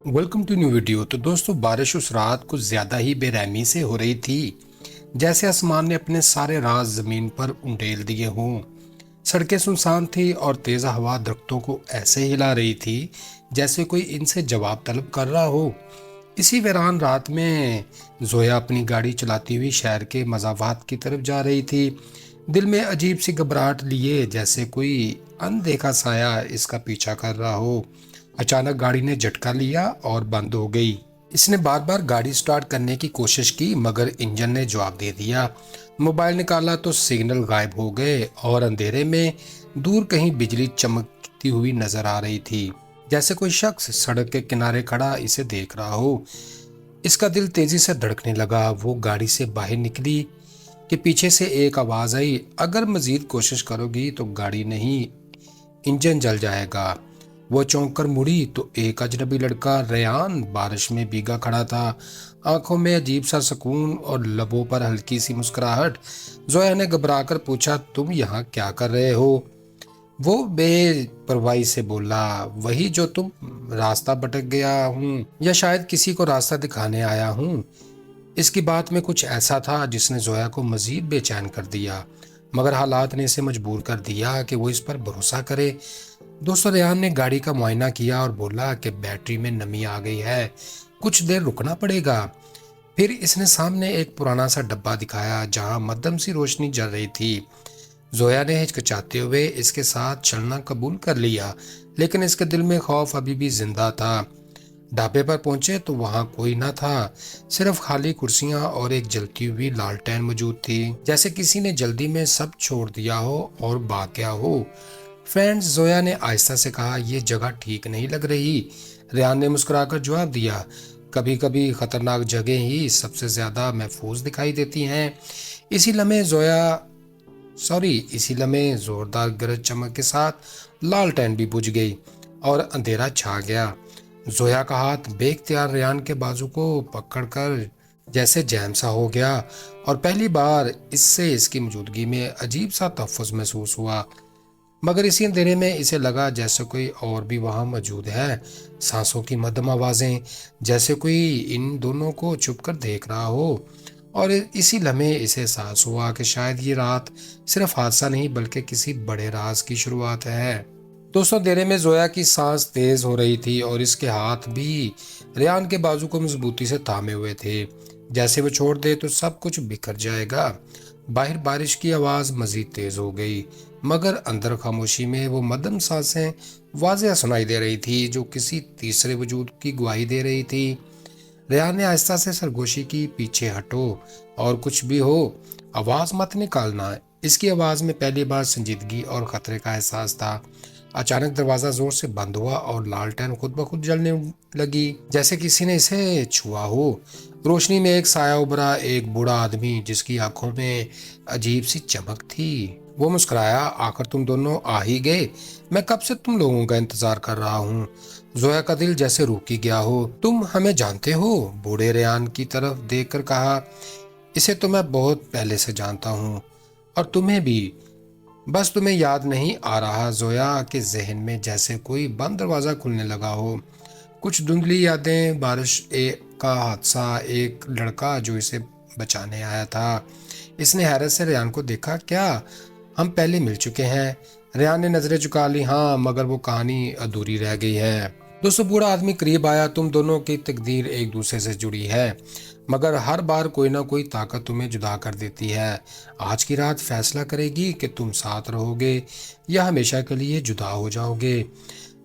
Welcome to new video. तो दोस्तों, बारिश उस रात कुछ ज्यादा ही बेरहमी से हो रही थी, जैसे आसमान ने अपने सारे राज जमीन पर उंडेल दिए हों। सड़कें सुनसान थी और तेज हवा दरख्तों को ऐसे हिला रही थी जैसे कोई इनसे जवाब तलब कर रहा हो। इसी वीरान रात में जोया अपनी गाड़ी चलाती हुई शहर के मज़ावात की तरफ जा रही थी, दिल में अजीब सी घबराहट लिए, जैसे कोई अनदेखा साया इसका पीछा कर रहा हो। अचानक गाड़ी ने झटका लिया और बंद हो गई। इसने बार बार गाड़ी स्टार्ट करने की कोशिश की, मगर इंजन ने जवाब दे दिया। मोबाइल निकाला तो सिग्नल गायब हो गए और अंधेरे में दूर कहीं बिजली चमकती हुई नजर आ रही थी, जैसे कोई शख्स सड़क के किनारे खड़ा इसे देख रहा हो। इसका दिल तेजी से धड़कने लगा। वो गाड़ी से बाहर निकली कि पीछे से एक आवाज आई, अगर मजीद कोशिश करोगी तो गाड़ी नहीं, इंजन जल जाएगा। वो चौंक कर मुड़ी तो एक अजनबी लड़का रेयान बारिश में भीगा खड़ा था, आंखों में अजीब सा सुकून और लबों पर हल्की सी मुस्कुराहट। जोया ने घबरा कर पूछा, तुम यहाँ क्या कर रहे हो? वो बेपरवाही से बोला, वही जो तुम, रास्ता भटक गया हूँ या शायद किसी को रास्ता दिखाने आया हूँ। इसकी बात में कुछ ऐसा था जिसने जोया को मजीद बेचैन कर दिया, मगर हालात ने इसे मजबूर कर दिया कि वो इस पर भरोसा करे। दोस्तों, रेहान ने गाड़ी का मुआयना किया और बोला कि बैटरी में नमी आ गई है, कुछ देर रुकना पड़ेगा। फिर इसने सामने एक पुराना सा डब्बा दिखाया जहां मध्यम सी रोशनी जल रही थी। जोया ने हिचकिचाते हुए इसके साथ चलना कबूल कर लिया, लेकिन इसके दिल में खौफ अभी भी जिंदा था। ढाबे पर पहुंचे तो वहां कोई न था, सिर्फ खाली कुर्सियां और एक जलती हुई लालटेन मौजूद थी, जैसे किसी ने जल्दी में सब छोड़ दिया हो और भाग गया हो। फ्रेंड्स, जोया ने आहिस्ता से कहा, यह जगह ठीक नहीं लग रही। रेहान ने मुस्कुराकर जवाब दिया, कभी कभी खतरनाक जगह ही सबसे ज्यादा महफूज दिखाई देती हैं। इसी लम्हे जोया इसी लम्हे जोरदार गरज चमक के साथ लालटेन भी बुझ गई और अंधेरा छा गया। जोया का हाथ बेख्तियार रेयान के बाजू को पकड़कर जैसे जैम सा हो गया, और पहली बार इससे इसकी मौजूदगी में अजीब सा तहफ़्फ़ुज़ महसूस हुआ। मगर इसी अंधेरे में इसे लगा जैसे कोई और भी वहां मौजूद है। सांसों की मध्यम आवाजें, जैसे कोई इन दोनों को छुप कर देख रहा हो। और इसी लम्हे इसे एहसास हुआ कि शायद ये रात सिर्फ हादसा नहीं बल्कि किसी बड़े राज की शुरुआत है। दोस्तों, अंधेरे में जोया की सांस तेज हो रही थी और इसके हाथ भी रेयान के बाजू को मजबूती से थामे हुए थे, जैसे वो छोड़ दे तो सब कुछ बिखर जाएगा। बाहर बारिश की आवाज मजीद तेज हो गई, मगर अंदर खामोशी में वो मध्यम सांसें वाज़ेह सुनाई दे रही थी, जो किसी तीसरे वजूद की गवाही दे रही थी। रेयान ने आहिस्ता से सरगोशी की, पीछे हटो और कुछ भी हो आवाज मत निकालना। इसकी आवाज में पहली बार संजीदगी और खतरे का एहसास था। अचानक दरवाजा जोर से बंद हुआ और लालटेन खुद ब खुद जलने लगी, जैसे किसी ने इसे छुआ हो। रोशनी में एक साया उभरा, एक बूढ़ा आदमी जिसकी आंखों में अजीब सी चमक थी। वो मुस्कुराया, आखिर तुम दोनों आ ही गए, मैं कब से तुम लोगों का इंतजार कर रहा हूँ। जोया का दिल जैसे रुक ही गया हो। तुम हमें जानते हो? बूढ़े रेयान की तरफ देखकर कहा, इसे तो मैं बहुत पहले से जानता हूँ, और तुम्हें भी, बस तुम्हें याद नहीं आ रहा। जोया के जहन में जैसे कोई बंद दरवाजा खुलने लगा हो। कुछ धुंधली यादें, का हादसा, एक लड़का जो इसे बचाने आया था। इसने हैरत से रेयान को देखा, क्या हम पहले मिल चुके हैं? रेयान ने नजरें झुका ली, हाँ, मगर वो कहानी अधूरी रह गई है। दोस्तों, बूढ़ा आदमी करीब आया, तुम दोनों की तकदीर एक दूसरे से जुड़ी है, मगर हर बार कोई ना कोई ताकत तुम्हें जुदा कर देती है। आज की रात फैसला करेगी कि तुम साथ रहोगे या हमेशा के लिए जुदा हो जाओगे।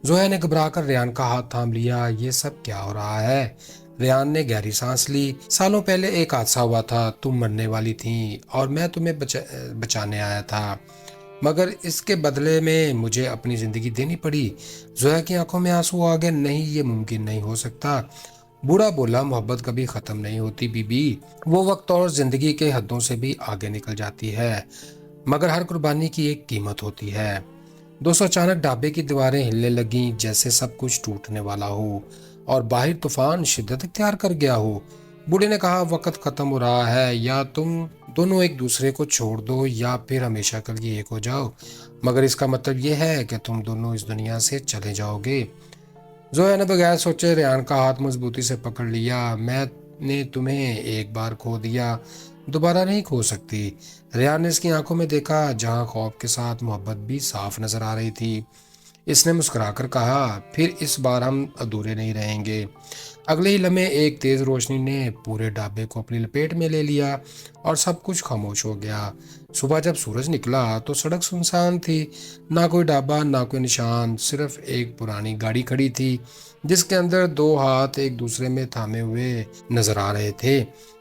जोया ने घबराकर रेयान का हाथ थाम लिया, ये सब क्या हो रहा है? रेयान ने गहरी सांस ली, सालों पहले एक हादसा हुआ था, तुम मरने वाली थी और मैं तुम्हें बचाने आया था, मगर इसके बदले में मुझे अपनी जिंदगी देनी पड़ी। जोया की आंखों में आंसू आ गए, नहीं, ये मुमकिन नहीं हो सकता। बूढ़ा बोला, मोहब्बत कभी खत्म नहीं होती बीबी, वो वक्त और जिंदगी के हदों से भी आगे निकल जाती है, मगर हर कुर्बानी की एक कीमत होती है। दोस्तों, अचानक ढाबे की दीवारें हिलने लगीं, जैसे सब कुछ टूटने वाला हो और बाहर तूफान शिद्दत इख्तियार कर गया हो। बूढ़े ने कहा, वक्त खत्म हो रहा है, या तुम दोनों एक दूसरे को छोड़ दो या फिर हमेशा के लिए एक हो जाओ, मगर इसका मतलब यह है कि तुम दोनों इस दुनिया से चले जाओगे। जोया ने बगैर सोचे रेहान का हाथ मजबूती से पकड़ लिया। मैंने तुम्हें एक बार खो दिया, दोबारा नहीं खो सकती। रेहान ने इसकी आंखों में देखा, जहां खौफ के साथ मोहब्बत भी साफ नजर आ रही थी। इसने मुस्कुराकर कहा, फिर इस बार हम अधूरे नहीं रहेंगे। अगले ही लम्हे एक तेज रोशनी ने पूरे ढाबे को अपनी लपेट में ले लिया और सब कुछ खामोश हो गया। सुबह जब सूरज निकला तो सड़क सुनसान थी। ना कोई ढाबा, ना कोई निशान, सिर्फ एक पुरानी गाड़ी खड़ी थी जिसके अंदर दो हाथ एक दूसरे में थामे हुए नजर आ रहे थे,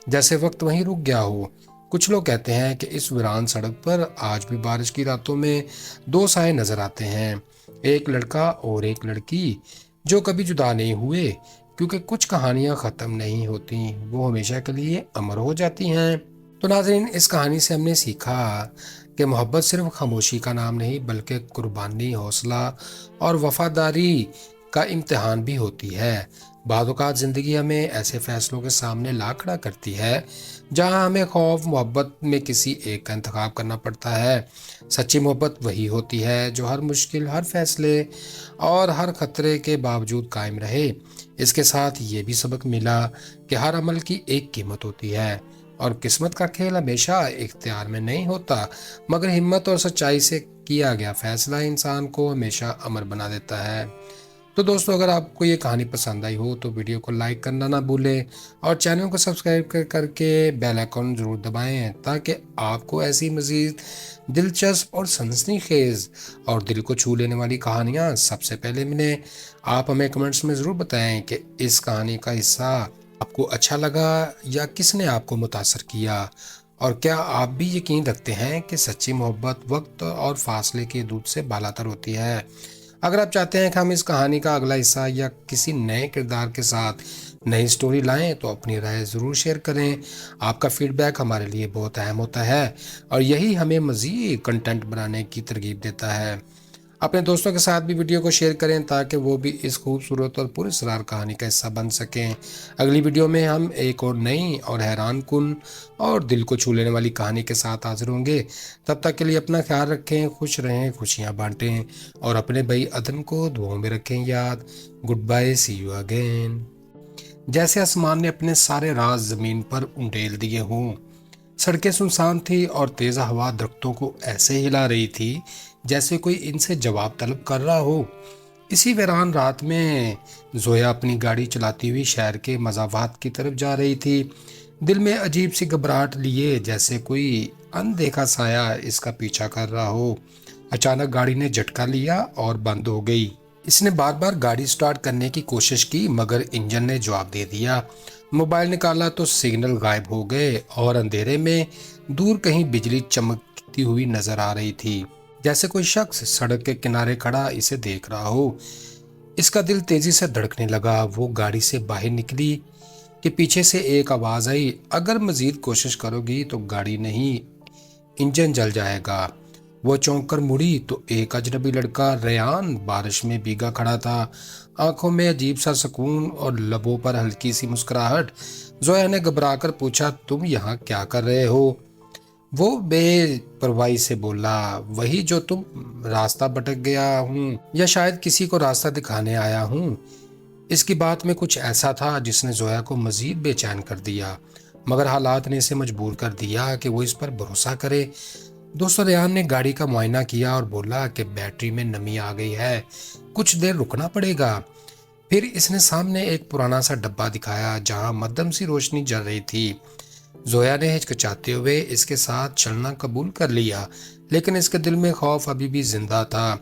जैसे वक्त वहीं रुक गया हो। कुछ लोग कहते हैं कि इस वीरान सड़क पर आज भी बारिश की रातों में दो साए नजर आते हैं, एक लड़का और एक लड़की, जो कभी जुदा नहीं हुए, क्योंकि कुछ कहानियां खत्म नहीं होती, वो हमेशा के लिए अमर हो जाती हैं। तो नाज़रीन, इस कहानी से हमने सीखा कि मोहब्बत सिर्फ खामोशी का नाम नहीं, बल्कि कुर्बानी, हौसला और वफादारी का इम्तिहान भी होती है। बाद औक़ात ज़िंदगी हमें ऐसे फैसलों के सामने ला खड़ा करती है जहां हमें खौफ मोहब्बत में किसी एक का इंतखाब करना पड़ता है। सच्ची मोहब्बत वही होती है जो हर मुश्किल, हर फैसले और हर खतरे के बावजूद कायम रहे। इसके साथ ये भी सबक मिला कि हर अमल की एक कीमत होती है और किस्मत का खेल हमेशा इख्तियार में नहीं होता, मगर हिम्मत और सच्चाई से किया गया फैसला इंसान को हमेशा अमर बना देता है। तो दोस्तों, अगर आपको ये कहानी पसंद आई हो तो वीडियो को लाइक करना ना भूलें और चैनल को सब्सक्राइब करके बेल आइकन जरूर दबाएं, ताकि आपको ऐसी मज़ीद दिलचस्प और सनसनीखेज और दिल को छू लेने वाली कहानियाँ सबसे पहले मिलें। आप हमें कमेंट्स में ज़रूर बताएं कि इस कहानी का हिस्सा आपको अच्छा लगा या किसने आपको मुतासर किया, और क्या आप भी यकीन रखते हैं कि सच्ची मोहब्बत वक्त और फासले के दूध से बालातर होती है। अगर आप चाहते हैं कि हम इस कहानी का अगला हिस्सा या किसी नए किरदार के साथ नई स्टोरी लाएं तो अपनी राय ज़रूर शेयर करें। आपका फीडबैक हमारे लिए बहुत अहम होता है और यही हमें मज़ीद कंटेंट बनाने की तरगीब देता है। अपने दोस्तों के साथ भी वीडियो को शेयर करें ताकि वो भी इस खूबसूरत और पुरस्कार कहानी का हिस्सा बन सकें। अगली वीडियो में हम एक और नई और हैरान कुन और दिल को छू लेने वाली कहानी के साथ हाजिर होंगे। तब तक के लिए अपना ख्याल रखें, खुश रहें, खुशियाँ बांटें और अपने भाई अदन को दुआओं में रखें याद। Good bye, see you again. जैसे आसमान ने अपने सारे राज जमीन पर उंडेल दिए हों, सड़कें सुनसान थी और तेज हवा दरख्तों को ऐसे हिला रही थी जैसे कोई इनसे जवाब तलब कर रहा हो। इसी वीरान रात में जोया अपनी गाड़ी चलाती हुई शहर के मज़ावात की तरफ जा रही थी, दिल में अजीब सी घबराहट लिए, जैसे कोई अनदेखा साया इसका पीछा कर रहा हो। अचानक गाड़ी ने झटका लिया और बंद हो गई। इसने बार बार गाड़ी स्टार्ट करने की कोशिश की, मगर इंजन ने जवाब दे दिया। मोबाइल निकाला तो सिग्नल गायब हो गए और अंधेरे में दूर कहीं बिजली चमकती हुई नजर आ रही थी, जैसे कोई शख्स सड़क के किनारे खड़ा इसे देख रहा हो। इसका दिल तेजी से धड़कने लगा। वो गाड़ी से बाहर निकली कि पीछे से एक आवाज आई, अगर मजीद कोशिश करोगी तो गाड़ी नहीं, इंजन जल जाएगा। वो चौंक कर मुड़ी तो एक अजनबी लड़का रेहान बारिश में भीगा खड़ा था, आंखों में अजीब सा सुकून और लबों पर हल्की सी मुस्कुराहट। जोया ने घबराकर पूछा, तुम यहाँ क्या कर रहे हो? वो बेपरवाही से बोला, वही जो तुम, रास्ता भटक गया हूँ या शायद किसी को रास्ता दिखाने आया हूँ। इसकी बात में कुछ ऐसा था जिसने जोया को मजीद बेचैन कर दिया, मगर हालात ने इसे मजबूर कर दिया कि वो इस पर भरोसा करे। दोस्तों, रेहान ने गाड़ी का मुआयना किया और बोला कि बैटरी में नमी आ गई है, कुछ देर रुकना पड़ेगा। फिर इसने सामने एक पुराना सा डब्बा दिखाया जहां मध्यम सी रोशनी जल रही थी। जोया ने हिचकिचाते हुए इसके साथ चलना कबूल कर लिया, लेकिन इसके दिल में खौफ अभी भी जिंदा था।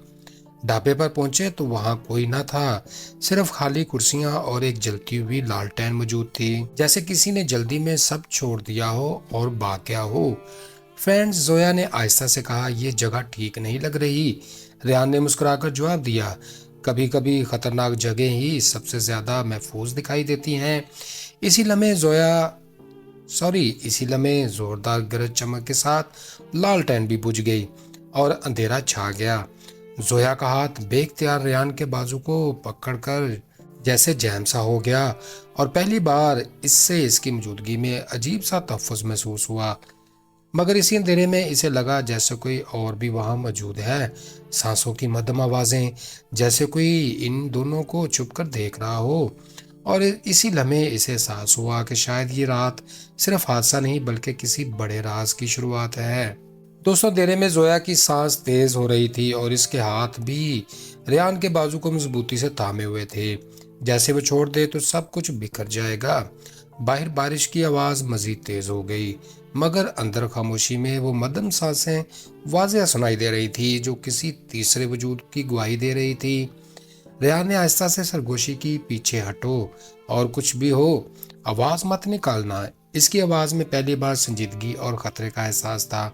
ढाबे पर पहुंचे तो वहां कोई न था, सिर्फ खाली कुर्सियां और एक जलती हुई लालटेन मौजूद थी, जैसे किसी ने जल्दी में सब छोड़ दिया हो और भाग गया हो। फ्रेंड्स, जोया ने आहिस्ता से कहा, यह जगह ठीक नहीं लग रही। रेहान ने मुस्कुराकर जवाब दिया, कभी कभी खतरनाक जगह ही सबसे ज्यादा महफूज दिखाई देती हैं। इसी लम्हे जोरदार गरज चमक के साथ लालटेन भी बुझ गई और अंधेरा छा गया। जोया का हाथ बेख्तियार रेहान के बाजू को पकड़कर जैसे जैम सा हो गया और पहली बार इससे इसकी मौजूदगी में अजीब सा तहफ़्फ़ुज़ महसूस हुआ। मगर इसी अंधेरे में इसे लगा जैसे कोई और भी वहां मौजूद है। सांसों की मध्यम आवाजें, जैसे कोई इन दोनों को छुप कर देख रहा हो। और इसी लम्हे इसे एहसास हुआ कि शायद ये रात सिर्फ हादसा नहीं बल्कि किसी बड़े राज की शुरुआत है। दोस्तों, अंधेरे में जोया की सांस तेज हो रही थी और इसके हाथ भी रेयान के बाजू को मजबूती से थामे हुए थे। जैसे वो छोड़ दे तो सब कुछ बिखर जाएगा। बाहर बारिश की आवाज मजीद तेज हो गई, मगर अंदर खामोशी में वो मध्यम सांसें वाज़िया सुनाई दे रही थी, जो किसी तीसरे वजूद की गवाही दे रही थी। रेयान ने आहिस्ता से सरगोशी की, पीछे हटो और कुछ भी हो आवाज मत निकालना। इसकी आवाज में पहली बार संजीदगी और खतरे का एहसास था।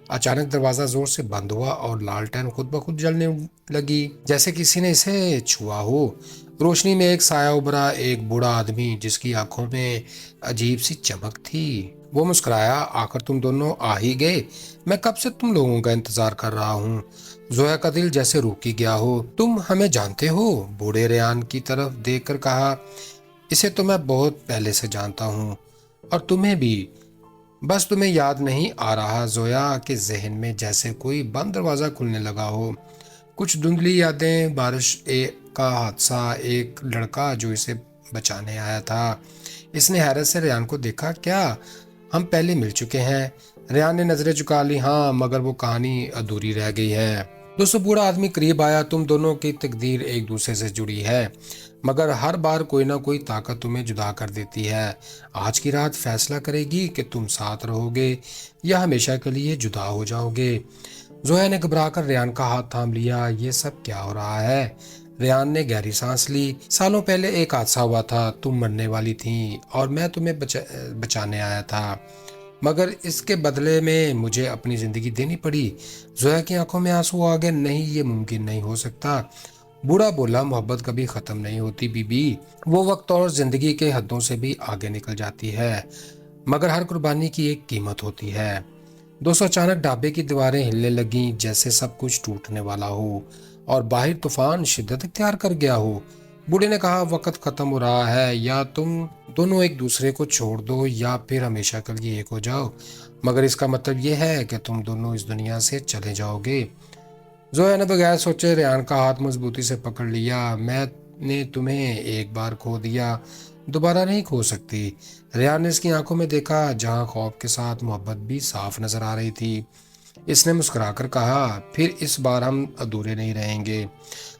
अचानक दरवाजा जोर से बंद हुआ और लालटेन खुद ब खुद जलने लगी, जैसे किसी ने इसे छुआ हो। रोशनी में एक साया उभरा, एक बूढ़ा आदमी जिसकी आंखों में अजीब सी चमक थी। वो मुस्कुराया, आखिर तुम दोनों आ ही गए। मैं कब से तुम लोगों का इंतजार कर रहा हूँ। जोया का दिल जैसे रुक ही गया हो। तुम हमें जानते हो? बूढ़े रेयान की तरफ देखकर कहा। इसे तो मैं बहुत पहले से जानता हूँ, और तुम्हें भी। बस तुम्हें याद नहीं आ रहा। जोया के जहन में जैसे कोई बंद दरवाजा खुलने लगा हो। कुछ धुंधली यादें, का हादसा, एक लड़का जो इसे बचाने आया था। इसने हैरत से रेयान को देखा। क्या हम पहले मिल चुके हैं? रेयान ने नजरें झुका ली। हाँ, मगर वो कहानी अधूरी रह गई है। दोस्तों, बूढ़ा आदमी करीब आया। तुम दोनों की तकदीर एक दूसरे से जुड़ी है, मगर हर बार कोई ना कोई ताकत तुम्हें जुदा कर देती है। आज की रात फैसला करेगी कि तुम साथ रहोगे या हमेशा के लिए जुदा हो जाओगे। जोया ने घबराकर रेयान का हाथ थाम लिया। ये सब क्या हो रहा है? रेयान ने गहरी सांस ली। सालों पहले एक हादसा हुआ था, तुम मरने वाली थी और मैं तुम्हें बचाने आया था, मगर इसके बदले में मुझे अपनी जिंदगी देनी पड़ी। जोया की आंखों में आंसू आ गए। नहीं, ये मुमकिन नहीं हो सकता। बूढ़ा बोला, मोहब्बत कभी खत्म नहीं होती बीबी। वो वक्त और जिंदगी के हदों से भी आगे निकल जाती है, मगर हर कुर्बानी की एक कीमत होती है। दोस्तों, अचानक ढाबे की दीवारें हिलने लगीं, जैसे सब कुछ टूटने वाला हो और बाहर तूफान शिद्दत इख्तियार कर गया हो। बूढ़े ने कहा, वक्त खत्म हो रहा है। या तुम दोनों एक दूसरे को छोड़ दो या फिर हमेशा के लिए एक हो जाओ, मगर इसका मतलब यह है कि तुम दोनों इस दुनिया से चले जाओगे। जोया ने बगैर सोचे रेयान का हाथ मजबूती से पकड़ लिया। मैंने तुम्हें एक बार खो दिया, दोबारा नहीं खो सकती। रेयान ने इसकी आंखों में देखा, जहां खौफ के साथ मोहब्बत भी साफ नजर आ रही थी। इसने मुस्कुराकर कहा, फिर इस बार हम अधूरे नहीं रहेंगे।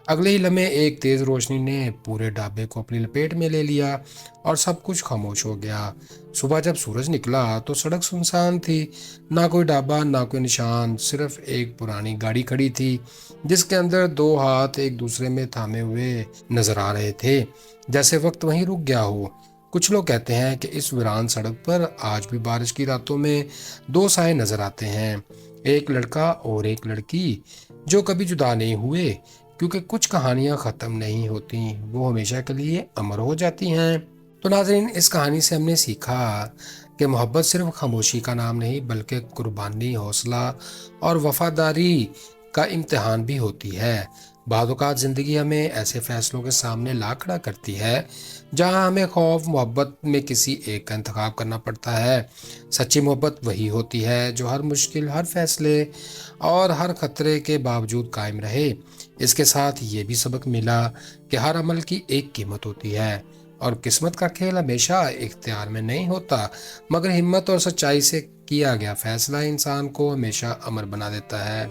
अगले ही लम्हे एक तेज रोशनी ने पूरे ढाबे को अपनी लपेट में ले लिया और सब कुछ खामोश हो गया। सुबह जब सूरज निकला तो सड़क सुनसान थी। ना कोई ढाबा, ना कोई निशान, सिर्फ एक पुरानी गाड़ी खड़ी थी, जिसके अंदर दो हाथ एक दूसरे में थामे हुए नजर आ रहे थे, जैसे वक्त वहीं रुक गया हो। कुछ लोग कहते हैं कि इस वीरान सड़क पर आज भी बारिश की रातों में दो साए नजर आते हैं, एक लड़का और एक लड़की, जो कभी जुदा नहीं हुए, क्योंकि कुछ कहानियां खत्म नहीं होती, वो हमेशा के लिए अमर हो जाती हैं। तो नाज़रीन, इस कहानी से हमने सीखा कि मोहब्बत सिर्फ खामोशी का नाम नहीं बल्कि कुर्बानी, हौसला और वफादारी का इम्तिहान भी होती है। बाद औक़ात ज़िंदगी हमें ऐसे फैसलों के सामने ला खड़ा करती है जहां हमें खौफ मोहब्बत में किसी एक का इंतखाब करना पड़ता है। सच्ची मोहब्बत वही होती है जो हर मुश्किल, हर फैसले और हर खतरे के बावजूद कायम रहे। इसके साथ ये भी सबक मिला कि हर अमल की एक कीमत होती है और किस्मत का खेल हमेशा इख्तियार में नहीं होता, मगर हिम्मत और सच्चाई से किया गया फैसला इंसान को हमेशा अमर बना देता है।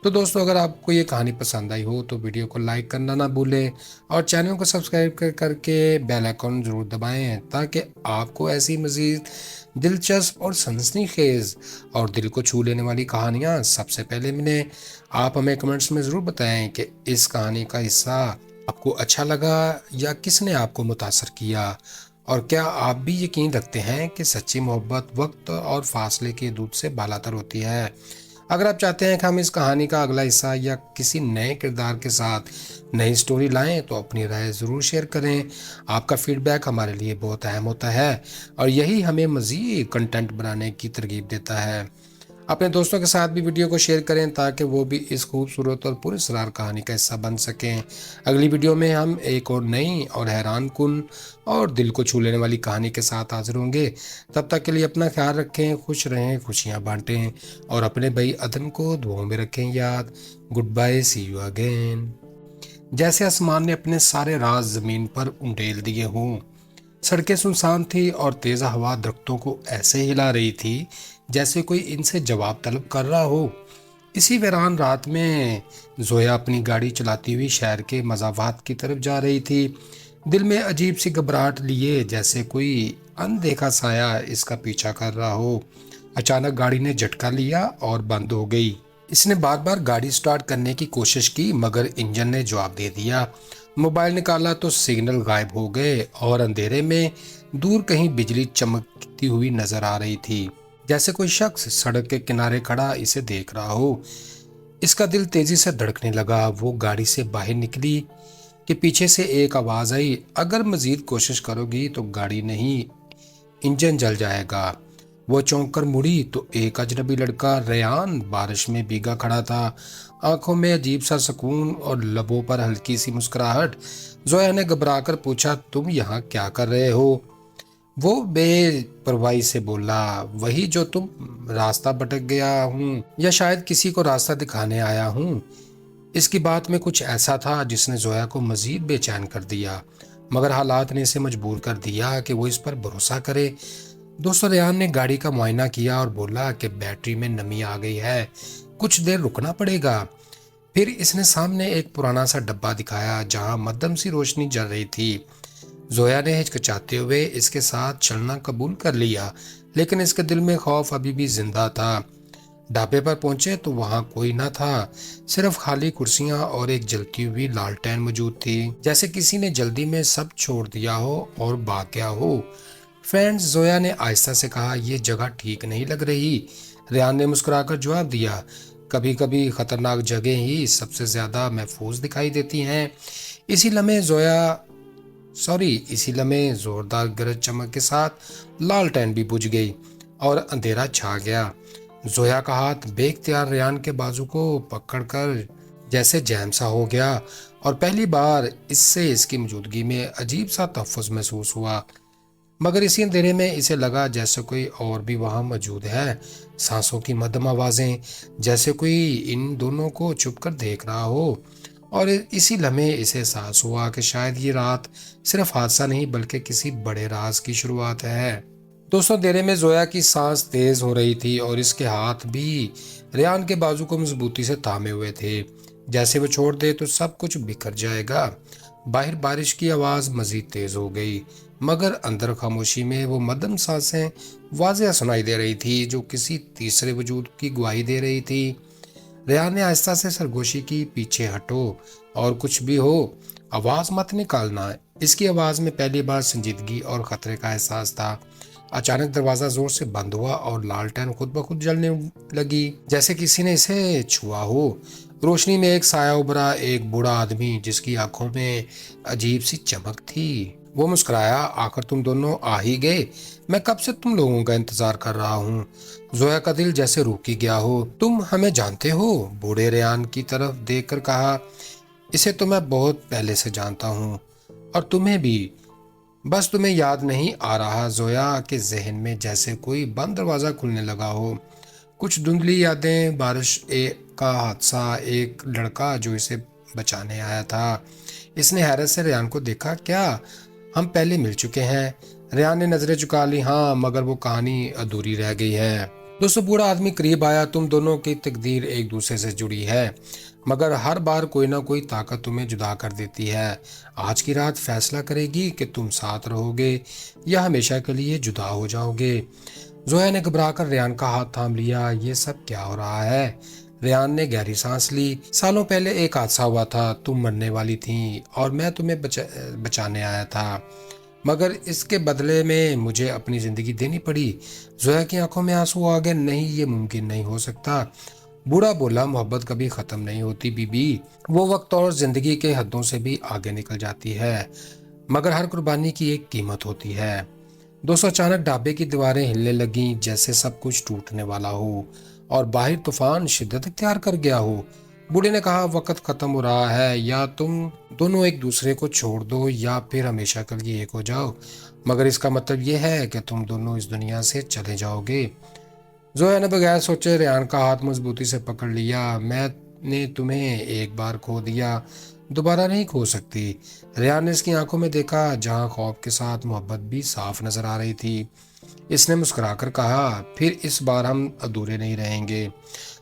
तो दोस्तों, अगर आपको ये कहानी पसंद आई हो तो वीडियो को लाइक करना ना भूलें और चैनल को सब्सक्राइब करके बेल आइकन जरूर दबाएं, ताकि आपको ऐसी मज़ीद दिलचस्प और सनसनीखेज और दिल को छू लेने वाली कहानियाँ सबसे पहले मिलें। आप हमें कमेंट्स में ज़रूर बताएं कि इस कहानी का हिस्सा आपको अच्छा लगा या किसने आपको मुतासर किया, और क्या आप भी यकीन रखते हैं कि सच्ची मोहब्बत वक्त और फासले के दूध से बालातर होती है। अगर आप चाहते हैं कि हम इस कहानी का अगला हिस्सा या किसी नए किरदार के साथ नई स्टोरी लाएं तो अपनी राय ज़रूर शेयर करें। आपका फीडबैक हमारे लिए बहुत अहम होता है और यही हमें मज़ीद कंटेंट बनाने की तरगीब देता है। अपने दोस्तों के साथ भी वीडियो को शेयर करें ताकि वो भी इस खूबसूरत और पुरस्कार कहानी का हिस्सा बन सकें। अगली वीडियो में हम एक और नई और हैरान कुन और दिल को छू लेने वाली कहानी के साथ हाजिर होंगे। तब तक के लिए अपना ख्याल रखें, खुश रहें, खुशियां बांटें और अपने भाई अदन को दुआओं में रखें याद। Good bye, see you again. जैसे आसमान ने अपने सारे राज जमीन पर उंडेल दिए हों, सड़कें सुनसान थी और तेज हवा दरख्तों को ऐसे हिला रही थी जैसे कोई इनसे जवाब तलब कर रहा हो। इसी वीरान रात में जोया अपनी गाड़ी चलाती हुई शहर के मज़ावात की तरफ जा रही थी, दिल में अजीब सी घबराहट लिए जैसे कोई अनदेखा साया इसका पीछा कर रहा हो। अचानक गाड़ी ने झटका लिया और बंद हो गई। इसने बार बार गाड़ी स्टार्ट करने की कोशिश की मगर इंजन ने जवाब दे दिया। मोबाइल निकाला तो सिग्नल गायब हो गए और अंधेरे में दूर कहीं बिजली चमकती हुई नजर आ रही थी, जैसे कोई शख्स सड़क के किनारे खड़ा इसे देख रहा हो। इसका दिल तेजी से धड़कने लगा। वो गाड़ी से बाहर निकली कि पीछे से एक आवाज आई, अगर मजीद कोशिश करोगी तो गाड़ी नहीं, इंजन जल जाएगा। वो चौंक कर मुड़ी तो एक अजनबी लड़का रेयान बारिश में भीगा खड़ा था, आंखों में अजीब सा सुकून और लबों पर हल्की सी मुस्कुराहट। जोया ने घबराकर पूछा, तुम यहाँ क्या कर रहे हो? वो बेपरवाही से बोला, वही जो तुम, रास्ता भटक गया हूँ या शायद किसी को रास्ता दिखाने आया हूँ। इसकी बात में कुछ ऐसा था जिसने जोया को मजीद बेचैन कर दिया, मगर हालात ने इसे मजबूर कर दिया कि वो इस पर भरोसा करे। दोस्तों, रेहान ने गाड़ी का मुआयना किया और बोला कि बैटरी में नमी आ गई है, कुछ देर रुकना पड़ेगा। फिर इसने सामने एक पुराना सा डब्बा दिखाया जहां मध्यम सी रोशनी जल रही थी। जोया ने हिचकिचाते हुए इसके साथ चलना कबूल कर लिया, लेकिन इसके दिल में खौफ अभी भी जिंदा था। ढाबे पर पहुंचे तो वहां कोई न था, सिर्फ खाली कुर्सियां और एक जलती हुई लालटेन मौजूद थी, जैसे किसी ने जल्दी में सब छोड़ दिया हो और भाग गया हो। फ्रेंड्स, जोया ने आहिस्ता से कहा, यह जगह ठीक नहीं लग रही। रेहान ने मुस्कुराकर जवाब दिया, कभी कभी खतरनाक जगह ही सबसे ज्यादा महफूज दिखाई देती हैं। इसी लम्हे जोरदार गरज चमक के साथ लालटेन भी बुझ गई और अंधेरा छा गया। जोया का हाथ बेख्तियार रेहान के बाजू को पकड़कर जैसे जैम सा हो गया और पहली बार इससे इसकी मौजूदगी में अजीब सा तहफ़्फ़ुज़ महसूस हुआ। मगर इसी अंधेरे में इसे लगा जैसे कोई और भी वहां मौजूद है। सांसों की मध्यम आवाजें, जैसे कोई इन दोनों को चुप कर देख रहा हो। और इसी लम्हे इसे एहसास हुआ कि शायद ये रात सिर्फ हादसा नहीं बल्कि किसी बड़े राज की शुरुआत है। दोस्तों, अंधेरे में जोया की सांस तेज हो रही थी और इसके हाथ भी रेहान के बाजू को मजबूती से थामे हुए थे, जैसे वो छोड़ दे तो सब कुछ बिखर जाएगा। बाहर बारिश की आवाज मजीद तेज हो गई, मगर अंदर खामोशी में वो मध्यम सांसें वाज़ेह सुनाई दे रही थी जो किसी तीसरे वजूद की गवाही दे रही थी। रेहान ने आहिस्ता से सरगोशी की, पीछे हटो और कुछ भी हो आवाज मत निकालना। इसकी आवाज में पहली बार संजीदगी और खतरे का एहसास था। अचानक दरवाजा जोर से बंद हुआ और लालटेन खुद ब खुद जलने लगी, जैसे किसी ने इसे छुआ हो। रोशनी में एक साया उभरा, एक बूढ़ा आदमी जिसकी आंखों में अजीब सी चमक थी। वो मुस्कुराया, आखिर तुम दोनों आ ही गए, मैं कब से तुम लोगों का इंतजार कर रहा हूँ। जोया का दिल जैसे रुक ही गया हो। तुम हमें जानते हो? बूढ़े रेहान की तरफ देखकर कहा, इसे तो मैं बहुत पहले से जानता हूँ और तुम्हें भी, बस तुम्हें याद नहीं आ रहा। जोया के जहन में जैसे कोई बंद दरवाजा खुलने लगा हो। कुछ धुंधली यादें, बारिश का हादसा, एक लड़का जो इसे बचाने आया था। इसने हैरत से रेहान को देखा, क्या हम पहले मिल चुके हैं? रेहान ने नजरें झुका ली, हाँ, मगर वो कहानी अधूरी रह गई है। दोस्तों, बूढ़ा आदमी करीब आया, तुम दोनों की तकदीर एक दूसरे से जुड़ी है, मगर हर बार कोई ना कोई ताकत तुम्हें जुदा कर देती है। आज की रात फैसला करेगी कि तुम साथ रहोगे या हमेशा के लिए जुदा हो जाओगे। जोया ने घबराकर रेहान का हाथ थाम लिया, ये सब क्या हो रहा है? रेहान ने गहरी सांस ली, सालों पहले एक हादसा हुआ था, तुम मरने वाली थी और मैं तुम्हें बचाने आया था, मगर इसके बदले में मुझे अपनी जिंदगी देनी पड़ी। जोया की आंखों में आंसू आ गए, नहीं, ये मुमकिन नहीं हो सकता। बूढ़ा बोला, मोहब्बत कभी खत्म नहीं होती बीबी, वो वक्त और जिंदगी के हदों से भी आगे निकल जाती है, मगर हर कुर्बानी की एक कीमत होती है। दोस्तों, अचानक ढाबे की दीवारें हिलने लगीं जैसे सब कुछ टूटने वाला हो। और बाहर तूफान शिद्दत इख्तियार कर गया हो। बूढ़े ने कहा, वक्त खत्म हो रहा है, या तुम दोनों एक दूसरे को छोड़ दो या फिर हमेशा के लिए एक हो जाओ, मगर इसका मतलब ये है कि तुम दोनों इस दुनिया से चले जाओगे। जोया ने बगैर सोचे रेहान का हाथ मजबूती से पकड़ लिया। मैंने तुम्हें एक बार खो दिया, दोबारा नहीं खो सकती। रेहान ने इसकी आंखों में देखा, जहां खौफ के साथ मोहब्बत भी साफ नजर आ रही थी। इसने मुस्कुराकर कहा, फिर इस बार हम अधूरे नहीं रहेंगे।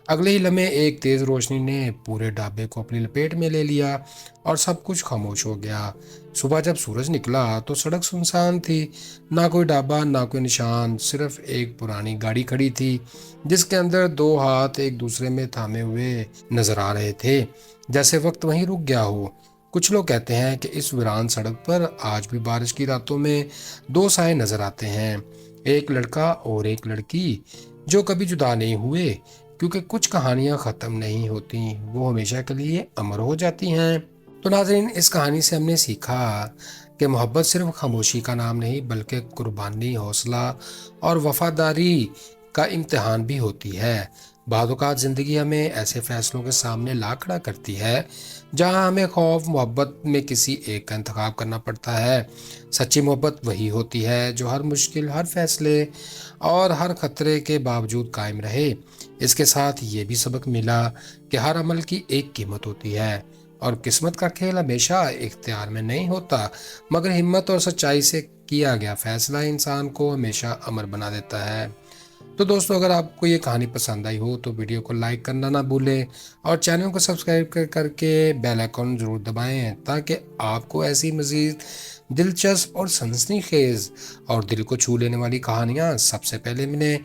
अगले ही लम्हे एक तेज रोशनी ने पूरे ढाबे को अपनी लपेट में ले लिया और सब कुछ खामोश हो गया। सुबह जब सूरज निकला तो सड़क सुनसान थी। ना कोई ढाबा, ना कोई निशान, सिर्फ एक पुरानी गाड़ी खड़ी थी जिसके अंदर दो हाथ एक दूसरे में थामे हुए नजर आ रहे थे, जैसे वक्त वहीं रुक गया हो। कुछ लोग कहते हैं कि इस वीरान सड़क पर आज भी बारिश की रातों में दो साए नजर आते हैं, एक लड़का और एक लड़की, जो कभी जुदा नहीं हुए, क्योंकि कुछ कहानियां खत्म नहीं होती, वो हमेशा के लिए अमर हो जाती हैं। तो नाज़रीन, इस कहानी से हमने सीखा कि मोहब्बत सिर्फ खामोशी का नाम नहीं, बल्कि कुर्बानी, हौसला और वफादारी का इम्तिहान भी होती है। बाद औक़ात ज़िंदगी हमें ऐसे फैसलों के सामने ला खड़ा करती है जहां हमें खौफ मोहब्बत में किसी एक का इंतखाब करना पड़ता है। सच्ची मोहब्बत वही होती है जो हर मुश्किल, हर फैसले और हर खतरे के बावजूद कायम रहे। इसके साथ ये भी सबक मिला कि हर अमल की एक कीमत होती है और किस्मत का खेल हमेशा इख्तियार में नहीं होता, मगर हिम्मत और सच्चाई से किया गया फैसला इंसान को हमेशा अमर बना देता है। तो दोस्तों, अगर आपको ये कहानी पसंद आई हो तो वीडियो को लाइक करना ना भूलें और चैनल को सब्सक्राइब करके बेल आइकन जरूर दबाएं, ताकि आपको ऐसी मज़ीद दिलचस्प और सनसनीखेज और दिल को छू लेने वाली कहानियाँ सबसे पहले मिलें।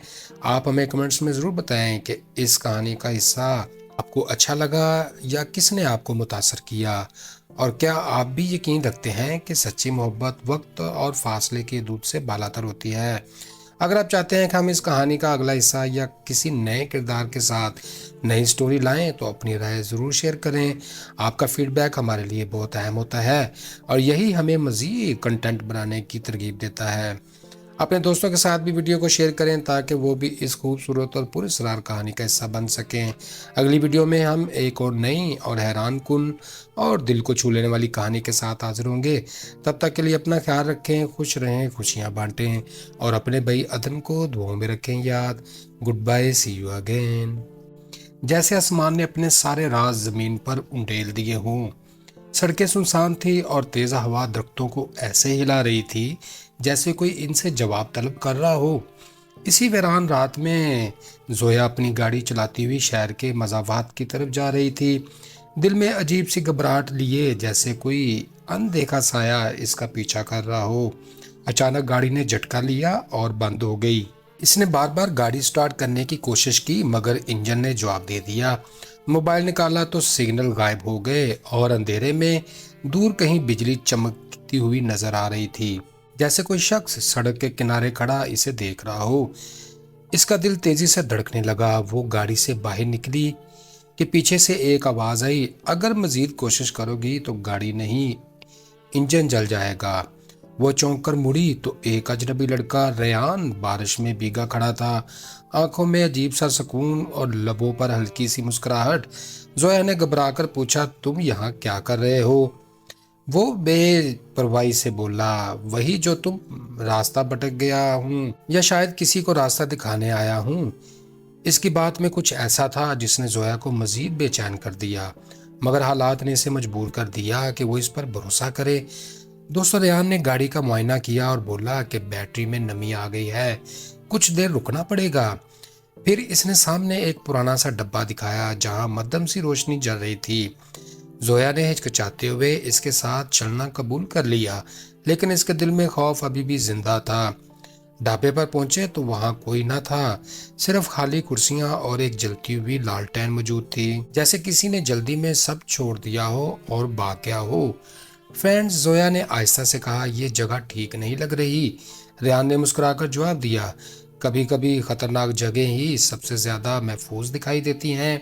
आप हमें कमेंट्स में ज़रूर बताएं कि इस कहानी का हिस्सा आपको अच्छा लगा या किसने आपको मुतासर किया, और क्या आप भी यकीन रखते हैं कि सच्ची मोहब्बत वक्त और फासले की दूर से बालातर होती है। अगर आप चाहते हैं कि हम इस कहानी का अगला हिस्सा या किसी नए किरदार के साथ नई स्टोरी लाएं तो अपनी राय ज़रूर शेयर करें। आपका फीडबैक हमारे लिए बहुत अहम होता है और यही हमें मज़ीद कंटेंट बनाने की तरगीब देता है। अपने दोस्तों के साथ भी वीडियो को शेयर करें ताकि वो भी इस खूबसूरत और पुरस्कार कहानी का हिस्सा बन सकें। अगली वीडियो में हम एक और नई और हैरान कुन और दिल को छू लेने वाली कहानी के साथ हाजिर होंगे। तब तक के लिए अपना ख्याल रखें, खुश रहें, खुशियां बांटें और अपने भाई अदम को दुआओं में रखें याद। Good bye, see you again. जैसे आसमान ने अपने सारे राज जमीन पर उंडेल दिए हों, सड़कें सुनसान थी और तेज हवा दरख्तों को ऐसे हिला रही थी जैसे कोई इनसे जवाब तलब कर रहा हो। इसी वीरान रात में जोया अपनी गाड़ी चलाती हुई शहर के मज़ावात की तरफ जा रही थी, दिल में अजीब सी घबराहट लिए, जैसे कोई अनदेखा साया इसका पीछा कर रहा हो। अचानक गाड़ी ने झटका लिया और बंद हो गई। इसने बार बार गाड़ी स्टार्ट करने की कोशिश की, मगर इंजन ने जवाब दे दिया। मोबाइल निकाला तो सिग्नल गायब हो गए और अंधेरे में दूर कहीं बिजली चमकती हुई नजर आ रही थी, जैसे कोई शख्स सड़क के किनारे खड़ा इसे देख रहा हो। इसका दिल तेजी से धड़कने लगा। वो गाड़ी से बाहर निकली कि पीछे से एक आवाज आई, अगर मजीद कोशिश करोगी तो गाड़ी नहीं, इंजन जल जाएगा। वो चौंक कर मुड़ी तो एक अजनबी लड़का रेहान बारिश में भीगा खड़ा था, आंखों में अजीब सा सुकून और लबों पर हल्की सी मुस्कुराहट। जोया ने घबरा कर पूछा, तुम यहाँ क्या कर रहे हो? वो बेपरवाही से बोला, वही जो तुम, रास्ता भटक गया हूँ या शायद किसी को रास्ता दिखाने आया हूँ। इसकी बात में कुछ ऐसा था जिसने जोया को मजीद बेचैन कर दिया, मगर हालात ने इसे मजबूर कर दिया कि वो इस पर भरोसा करे। दोस्तों, रेहान ने गाड़ी का मुआयना किया और बोला कि बैटरी में नमी आ गई है, कुछ देर रुकना पड़ेगा। फिर इसने सामने एक पुराना सा डब्बा दिखाया जहां मध्यम सी रोशनी जल रही थी। जोया ने हिचकिचाते हुए इसके साथ चलना कबूल कर लिया, लेकिन इसके दिल में खौफ अभी भी जिंदा था। ढाबे पर पहुंचे तो वहां कोई न था, सिर्फ खाली कुर्सियां और एक जलती हुई लालटेन मौजूद थी, जैसे किसी ने जल्दी में सब छोड़ दिया हो और भाग गया हो। फ्रेंड्स, जोया ने आहिस्ता से कहा, यह जगह ठीक नहीं लग रही। रेहान ने मुस्कुराकर जवाब दिया, कभी कभी खतरनाक जगह ही सबसे ज्यादा महफूज दिखाई देती हैं।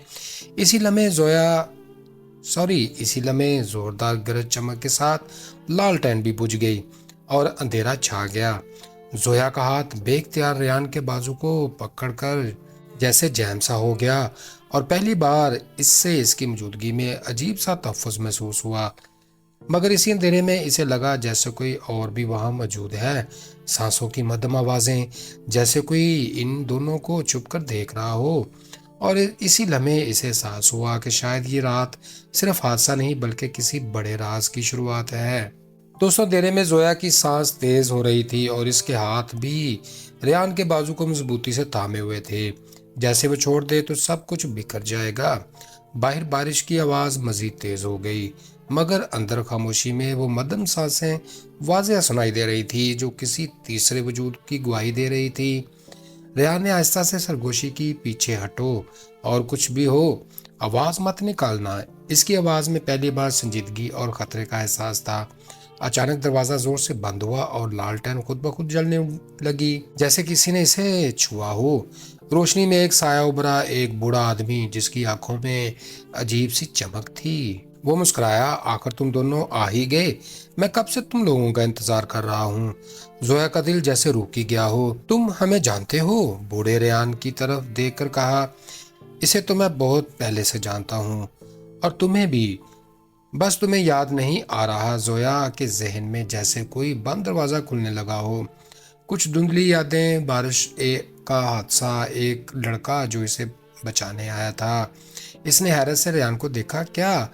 इसी लम्हे जोरदार गरज चमक के साथ लालटेन भी बुझ गई और अंधेरा छा गया। जोया का हाथ बेख्तियार रेहान के बाजू को पकड़कर جیسے جیم سا ہو گیا، اور پہلی بار اس سے اس کی موجودگی میں عجیب سا تحفظ محسوس ہوا، مگر اسی اندھیرے میں اسے لگا جیسے کوئی اور بھی وہاں موجود ہے، سانسوں کی مدھم آوازیں، جیسے کوئی ان دونوں کو چھپ کر دیکھ رہا ہو۔ اور اسی لمحے اسے احساس ہوا کہ شاید یہ رات صرف حادثہ نہیں بلکہ کسی بڑے راز کی شروعات ہے۔ دوستوں، اندھیرے میں زویا کی سانس تیز ہو رہی تھی اور اس کے ہاتھ بھی ریان کے بازو کو مضبوطی سے تھامے ہوئے تھے، جیسے وہ چھوڑ دے تو سب کچھ بکھر جائے گا۔ باہر بارش کی آواز مزید تیز ہو گئی، مگر اندر خاموشی میں وہ مدھم سانسیں واضح سنائی دے رہی تھی جو کسی تیسرے وجود کی گواہی دے رہی تھی۔ ریان نے آہستہ سے سرگوشی کی، پیچھے ہٹو اور کچھ بھی ہو آواز مت نکالنا۔ اس کی آواز میں پہلی بار سنجیدگی اور خطرے کا احساس تھا۔ اچانک دروازہ زور سے بند ہوا اور لالٹین خود بخود جلنے لگی، جیسے کسی نے اسے چھوا ہو۔ روشنی میں ایک سایہ ابھرا، ایک بوڑھا آدمی جس کی آنکھوں میں عجیب سی چمک تھی۔ وہ مسکرایا، آخر تم دونوں آ ہی گئے، میں کب سے تم لوگوں کا انتظار کر رہا ہوں۔ زویا کا دل جیسے روک ہی گیا ہو۔ تم ہمیں جانتے ہو؟ بوڑھے ریان کی طرف دیکھ کر کہا۔ اسے تو میں بہت پہلے سے جانتا ہوں، اور تمہیں بھی، بس تمہیں یاد نہیں آ رہا۔ زویا کے ذہن میں جیسے کوئی بند دروازہ کھلنے لگا ہو، کچھ دھندلی یادیں، بارش کا حادثہ، ایک لڑکا جو اسے بچانے آیا تھا۔ اس نے حیرت سے ریان کو دیکھا۔ کیا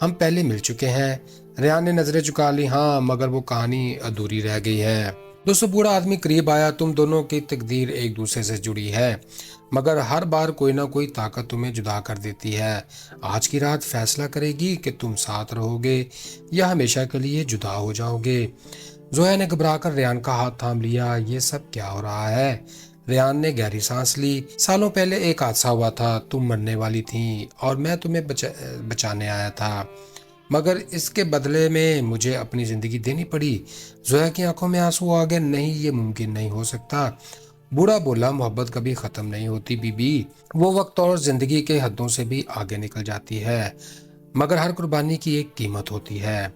ہم پہلے مل چکے ہیں؟ ریان نے نظریں جھکا لی۔ ہاں، مگر وہ کہانی ادھوری رہ گئی ہے۔ دوستو، بوڑھا آدمی قریب آیا۔ تم دونوں کی تقدیر ایک دوسرے سے جڑی ہے، مگر ہر بار کوئی نہ کوئی طاقت تمہیں جدا کر دیتی ہے۔ آج کی رات فیصلہ کرے گی کہ تم ساتھ رہو گے یا ہمیشہ کے لیے جدا ہو جاؤ گے۔ زویا نے گھبرا کر ریان کا ہاتھ تھام لیا۔ یہ سب کیا ہو رہا ہے؟ ریان نے گہری سانس لی۔ سالوں پہلے ایک حادثہ ہوا تھا، تم مرنے والی تھیں اور میں تمہیں بچانے آیا تھا، مگر اس کے بدلے میں مجھے اپنی زندگی دینی پڑی۔ زویا کی آنکھوں میں آنسو آ گئے۔ نہیں، یہ ممکن نہیں ہو سکتا۔ بوڑھا بولا، محبت کبھی ختم نہیں ہوتی بی بی، وہ وقت اور زندگی کے حدوں سے بھی آگے نکل جاتی ہے، مگر ہر قربانی کی ایک قیمت ہوتی ہے۔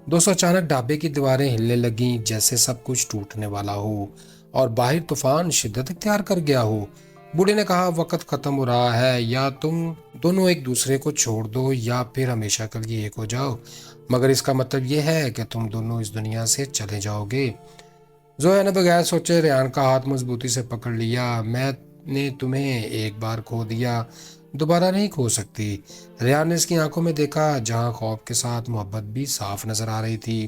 دوستوں، اچانک ڈھابے کی دیواریں ہلنے لگیں جیسے سب کچھ ٹوٹنے والا ہو اور باہر طوفان شدت اختیار کر گیا ہو۔ بوڑھے نے کہا، وقت ختم ہو رہا ہے، یا تم دونوں ایک دوسرے کو چھوڑ دو یا پھر ہمیشہ کے لیے ایک ہو جاؤ، مگر اس کا مطلب یہ ہے کہ تم دونوں اس دنیا سے چلے جاؤ گے۔ زویا نے بغیر سوچے ریان کا ہاتھ مضبوطی سے پکڑ لیا۔ میں نے تمہیں ایک بار کھو دیا، دوبارہ نہیں کھو سکتی۔ ریان نے اس کی آنکھوں میں دیکھا، جہاں خوف کے ساتھ محبت بھی صاف نظر آ رہی تھی۔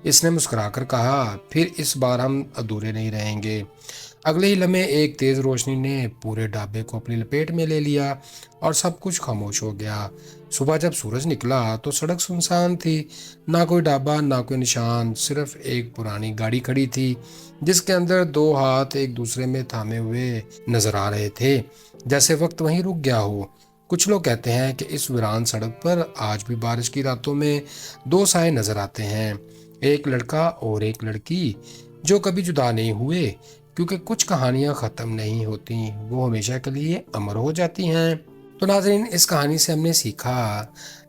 اس نے مسکرا کر کہا، پھر اس بار ہم ادھورے نہیں رہیں گے۔ اگلے ہی لمحے ایک تیز روشنی نے پورے ڈھابے کو اپنی لپیٹ میں لے لیا اور سب کچھ خاموش ہو گیا۔ صبح جب سورج نکلا تو سڑک سنسان تھی، نہ کوئی ڈھابا، نہ کوئی نشان، صرف ایک پرانی گاڑی کھڑی تھی جس کے اندر دو ہاتھ ایک دوسرے میں تھامے ہوئے نظر آ رہے تھے، جیسے وقت وہیں رک گیا ہو۔ کچھ لوگ کہتے ہیں کہ اس ویران سڑک پر آج بھی بارش کی راتوں میں دو سائے نظر آتے ہیں، ایک لڑکا اور ایک لڑکی جو کبھی جدا نہیں ہوئے، کیونکہ کچھ کہانیاں ختم نہیں ہوتی، وہ ہمیشہ کے لیے امر ہو جاتی ہیں۔ تو ناظرین، اس کہانی سے ہم نے سیکھا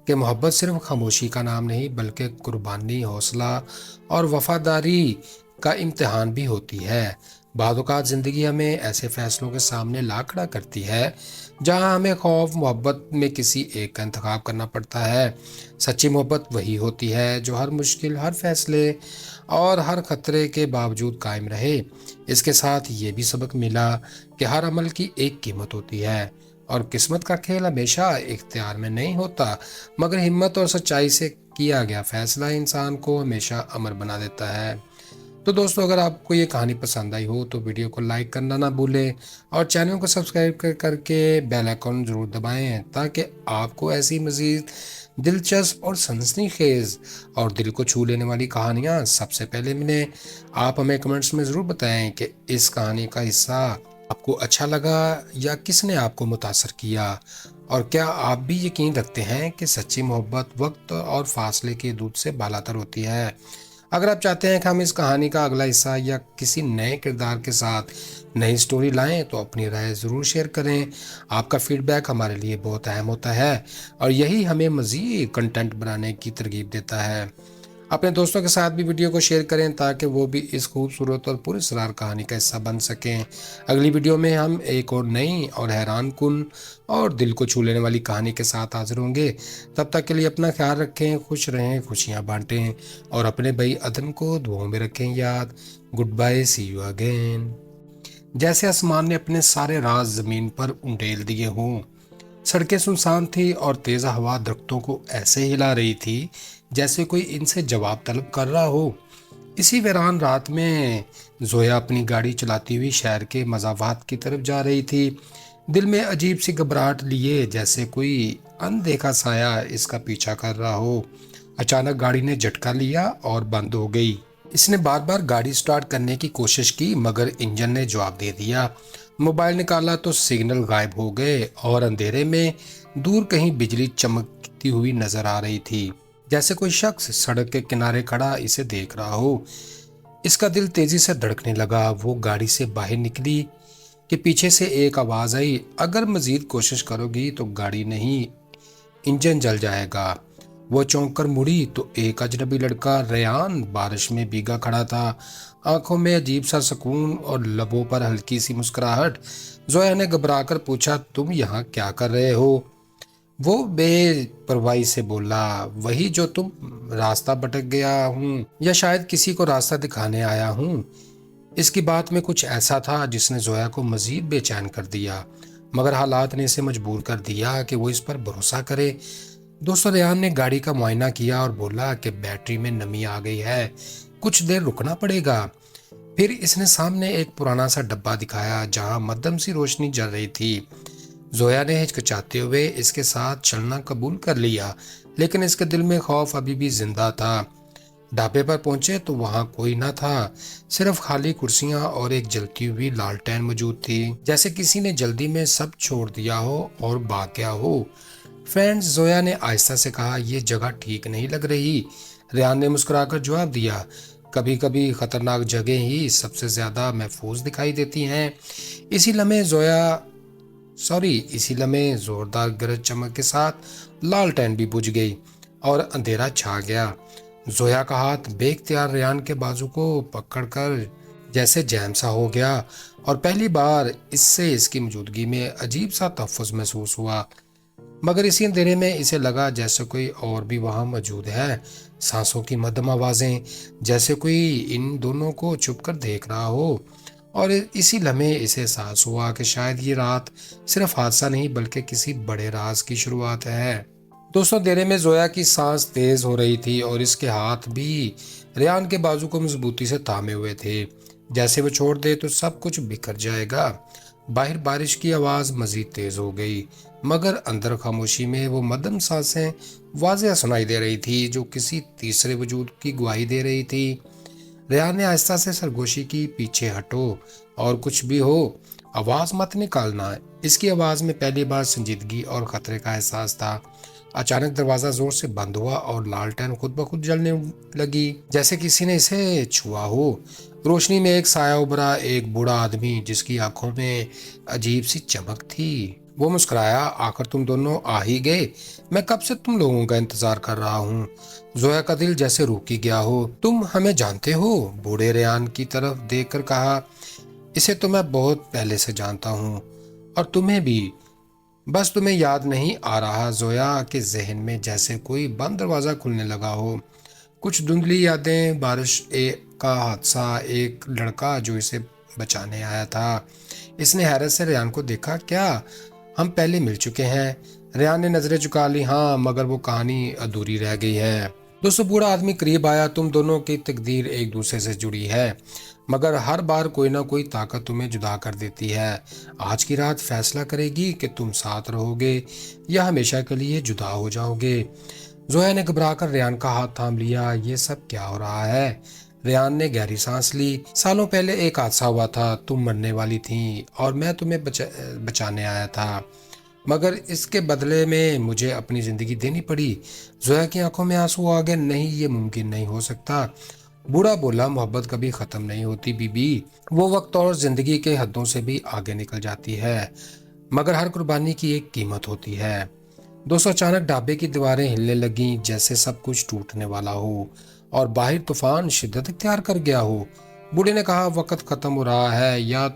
کہ محبت صرف خاموشی کا نام نہیں بلکہ قربانی، حوصلہ اور وفاداری کا امتحان بھی ہوتی ہے۔ بعض اوقات زندگی ہمیں ایسے فیصلوں کے سامنے لا کھڑا کرتی ہے جہاں ہمیں خوف محبت میں کسی ایک کا انتخاب کرنا پڑتا ہے۔ سچی محبت وہی ہوتی ہے جو ہر مشکل، ہر فیصلے اور ہر خطرے کے باوجود قائم رہے۔ اس کے ساتھ یہ بھی سبق ملا کہ ہر عمل کی ایک قیمت ہوتی ہے اور قسمت کا کھیل ہمیشہ اختیار میں نہیں ہوتا، مگر ہمت اور سچائی سے کیا گیا فیصلہ انسان کو ہمیشہ امر بنا دیتا ہے۔ تو دوستو، اگر آپ کو یہ کہانی پسند آئی ہو تو ویڈیو کو لائک کرنا نہ بھولیں اور چینل کو سبسکرائب کر کے بیل آئیکن ضرور دبائیں تاکہ آپ کو ایسی مزید دلچسپ اور سنسنی خیز اور دل کو چھو لینے والی کہانیاں سب سے پہلے ملیں۔ آپ ہمیں کمنٹس میں ضرور بتائیں کہ اس کہانی کا حصہ آپ کو اچھا لگا یا کس نے آپ کو متاثر کیا، اور کیا آپ بھی یقین رکھتے ہیں کہ سچی محبت وقت اور فاصلے کے دودھ سے بالاتر ہوتی ہے۔ اگر آپ چاہتے ہیں کہ ہم اس کہانی کا اگلا حصہ یا کسی نئے کردار کے ساتھ نئی سٹوری لائیں تو اپنی رائے ضرور شیئر کریں۔ آپ کا فیڈ بیک ہمارے لیے بہت اہم ہوتا ہے اور یہی ہمیں مزید کنٹینٹ بنانے کی ترغیب دیتا ہے۔ अपने दोस्तों के साथ भी वीडियो को शेयर करें ताकि वो भी इस खूबसूरत और पुरस्कार कहानी का हिस्सा बन सकें। अगली वीडियो में हम एक और नई और हैरान कुन और दिल को छू लेने वाली कहानी के साथ हाजिर होंगे। तब तक के लिए अपना ख्याल रखें, खुश रहें, खुशियां बांटें और अपने भाई अदन को दुआओं में रखें याद। Good bye, see you again. जैसे आसमान ने अपने सारे राज जमीन पर उंडेल दिए हों, सड़कें सुनसान थी और तेज हवा दरख्तों को ऐसे हिला रही थी जैसे कोई इनसे जवाब तलब कर रहा हो। इसी वीरान रात में जोया अपनी गाड़ी चलाती हुई शहर के मज़ावात की तरफ जा रही थी, दिल में अजीब सी घबराहट लिए जैसे कोई अनदेखा साया इसका पीछा कर रहा हो। अचानक गाड़ी ने झटका लिया और बंद हो गई। इसने बार बार गाड़ी स्टार्ट करने की कोशिश की मगर इंजन ने जवाब दे दिया। मोबाइल निकाला तो सिग्नल गायब हो गए और अंधेरे में दूर कहीं बिजली चमकती हुई नजर आ रही थी, जैसे कोई शख्स सड़क के किनारे खड़ा इसे देख रहा हो। इसका दिल तेजी से धड़कने लगा। वो गाड़ी से बाहर निकली कि पीछे से एक आवाज आई, अगर मजीद कोशिश करोगी तो गाड़ी नहीं, इंजन जल जाएगा। वो चौंक कर मुड़ी तो एक अजनबी लड़का रेयान बारिश में भीगा खड़ा था, आंखों में अजीब सा सुकून और लबों पर हल्की सी मुस्कुराहट। जोया ने घबराकर पूछा, तुम यहाँ क्या कर रहे हो? वो बेपरवाही से बोला, वही जो तुम, रास्ता भटक गया हूँ या शायद किसी को रास्ता दिखाने आया हूँ। इसकी बात में कुछ ऐसा था जिसने जोया को मजीद बेचैन कर दिया, मगर हालात ने इसे मजबूर कर दिया कि वो इस पर भरोसा करे। दोस्तों, रेयान ने गाड़ी का मुआयना किया और बोला कि बैटरी में नमी आ गई है, कुछ देर रुकना पड़ेगा। फिर इसने सामने एक पुराना सा डब्बा दिखाया जहां मध्यम सी रोशनी जल रही थी। जोया ने हिचकिचाते हुए इसके साथ चलना कबूल कर लिया, लेकिन इसके दिल में खौफ अभी भी जिंदा था। ढाबे पर पहुंचे तो वहां कोई न था, सिर्फ खाली कुर्सियां और एक जलती हुई लालटेन मौजूद थी, जैसे किसी ने जल्दी में सब छोड़ दिया हो और भाग गया हो। फ्रेंड्स, जोया ने आहिस्ता से कहा, यह जगह ठीक नहीं लग रही। रेयान ने मुस्कुराकर जवाब दिया, कभी कभी खतरनाक जगह ही सबसे ज्यादा महफूज दिखाई देती हैं। इसी लम्हे जोरदार गरज चमक के साथ लालटेन भी बुझ गई और अंधेरा छा गया। जोया का हाथ बेख्तियार रेयान के बाजू को पकड़कर जैसे जैम सा हो गया और पहली बार इससे इसकी मौजूदगी में अजीब सा तहफ़्फ़ुज़ महसूस हुआ। मगर इसी अंधेरे में इसे लगा जैसे कोई और भी वहां मौजूद है। सांसों की मध्यम आवाजें, जैसे कोई इन दोनों को छुप कर देख रहा हो। और इसी लम्हे इसे एहसास हुआ कि शायद ये रात सिर्फ हादसा नहीं बल्कि किसी बड़े राज की शुरुआत है। दोस्तों, अंधेरे में जोया की सांस तेज हो रही थी और इसके हाथ भी रेयान के बाजू को मजबूती से थामे हुए थे, जैसे वो छोड़ दे तो सब कुछ बिखर जाएगा। बाहर बारिश की आवाज मजीद तेज हो गई, मगर अंदर खामोशी में वो मध्यम सांसें वाज़ेह सुनाई दे रही थी जो किसी तीसरे वजूद की गवाही दे रही थी। रेयान ने आहिस्ता से सरगोशी की, पीछे हटो और कुछ भी हो आवाज मत निकालना। इसकी आवाज में पहली बार संजीदगी और खतरे का एहसास था। अचानक दरवाजा जोर से बंद हुआ और लालटेन खुद ब खुद जलने लगी, जैसे किसी ने इसे छुआ हो। रोशनी में एक साया उभरा, एक बूढ़ा आदमी जिसकी आंखों में अजीब सी चमक थी। वो मुस्कुराया, आखिर तुम दोनों आ ही गए, मैं कब से तुम लोगों का इंतजार कर रहा हूँ। जोया का दिल जैसे रुक ही गया हो। तुम हमें जानते हो? बूढ़े रेयान की तरफ देखकर कहा, इसे तो मैं बहुत पहले से जानता हूँ और तुम्हें भी, बस तुम्हें याद नहीं आ रहा। जोया के जहन में जैसे कोई बंद दरवाजा खुलने लगा हो। कुछ धुंधली यादें, का हादसा, एक लड़का जो इसे बचाने आया था। इसने हैरत से रेयान को देखा, क्या हम पहले मिल चुके हैं? रेयान ने नजरें झुका ली, हाँ, मगर वो कहानी अधूरी रह गई है। दोस्तों, बूढ़ा आदमी करीब आया, तुम दोनों की तकदीर एक दूसरे से जुड़ी है, मगर हर बार कोई ना कोई ताकत तुम्हें जुदा कर देती है। आज की रात फैसला करेगी कि तुम साथ रहोगे या हमेशा के लिए जुदा हो जाओगे। जोया ने घबराकर रेयान का हाथ थाम लिया, ये सब क्या हो रहा है? रेयान ने गहरी सांस ली, सालों पहले एक हादसा हुआ था, तुम मरने वाली थी और मैं तुम्हें बचाने आया था, मगर इसके बदले में मुझे अपनी जिंदगी देनी पड़ी। जोया की आंखों में आंसू आ गए, नहीं, ये मुमकिन नहीं हो सकता। बूढ़ा बोला, मोहब्बत कभी खत्म नहीं होती बीबी, वो वक्त और जिंदगी के हदों से भी आगे निकल जाती है, मगर हर कुर्बानी की एक कीमत होती है। दोस्तों, अचानक ढाबे की दीवारें हिलने लगीं जैसे सब कुछ टूटने वाला हो اور باہر طوفان شدت اختیار کر گیا ہو۔ بوڑھے نے کہا، وقت ختم ہو رہا ہے، یا تو